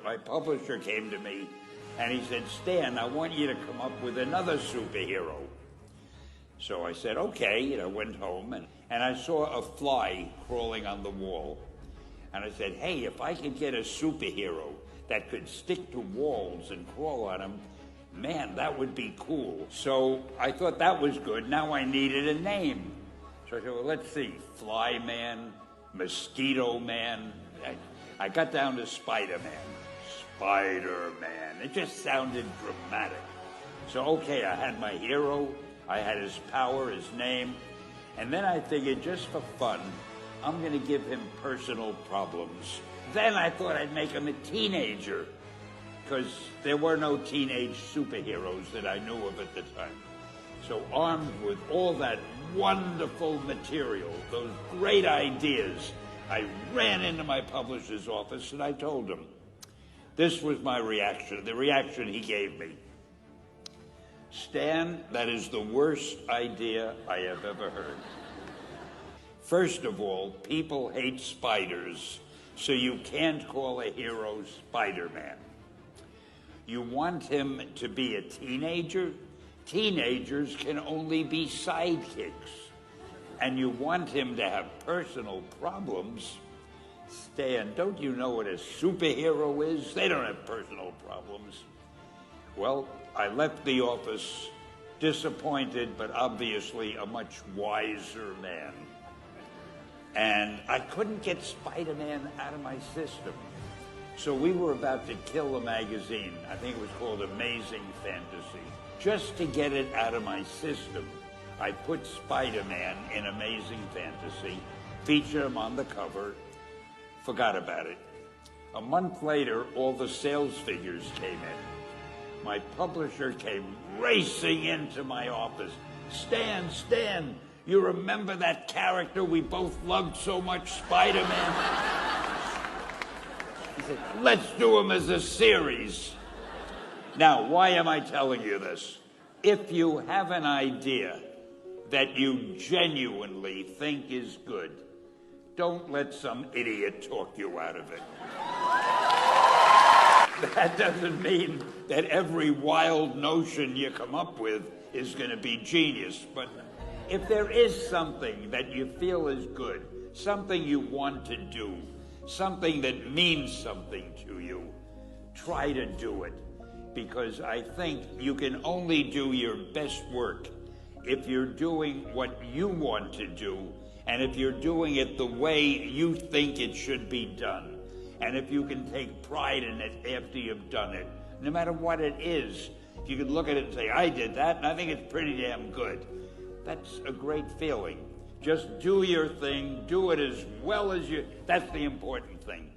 my publisher came to me and he said, Stan, I want you to come up with another superhero. So I said, okay, and I went home and I saw a fly crawling on the wall. And I said, hey, if I could get a superhero that could stick to walls and crawl on them, man, that would be cool. So I thought that was good. Now I needed a name. So I said, well, let's see, Fly Man, Mosquito Man. I got down to Spider-Man. Spider-Man. It just sounded dramatic. So, okay, I had my hero, I had his power, his name, and then I figured just for fun, I'm going to give him personal problems. Then I thought I'd make him a teenager, because there were no teenage superheroes that I knew of at the time. So armed with all that wonderful material, those great ideas, I ran into my publisher's office and I told him. This was my reaction, the reaction he gave me. Stan, that is the worst idea I have ever heard. First of all, people hate spiders, so you can't call a hero Spider-Man. You want him to be a teenager? Teenagers can only be sidekicks. And you want him to have personal problems? Stan, don't you know what a superhero is? They don't have personal problems. Well, I left the office disappointed, but obviously a much wiser man. And I couldn't get Spider-Man out of my system. So we were about to kill a magazine. I think it was called Amazing Fantasy. Just to get it out of my system, I put Spider-Man in Amazing Fantasy, featured him on the cover, forgot about it. A month later, all the sales figures came in. My publisher came racing into my office. Stan, you remember that character we both loved so much, Spider-Man? He said, let's do him as a series. Now, why am I telling you this? If you have an idea that you genuinely think is good, don't let some idiot talk you out of it. That doesn't mean that every wild notion you come up with is going to be genius, but if there is something that you feel is good, something you want to do, something that means something to you, try to do it. Because I think you can only do your best work if you're doing what you want to do, and if you're doing it the way you think it should be done, and if you can take pride in it after you've done it, no matter what it is. If you can look at it and say, I did that, and I think it's pretty damn good. That's a great feeling. Just do your thing, do it as well as you, that's the important thing.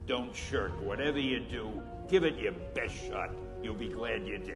Don't shirk. Whatever you do, give it your best shot. You'll be glad you did.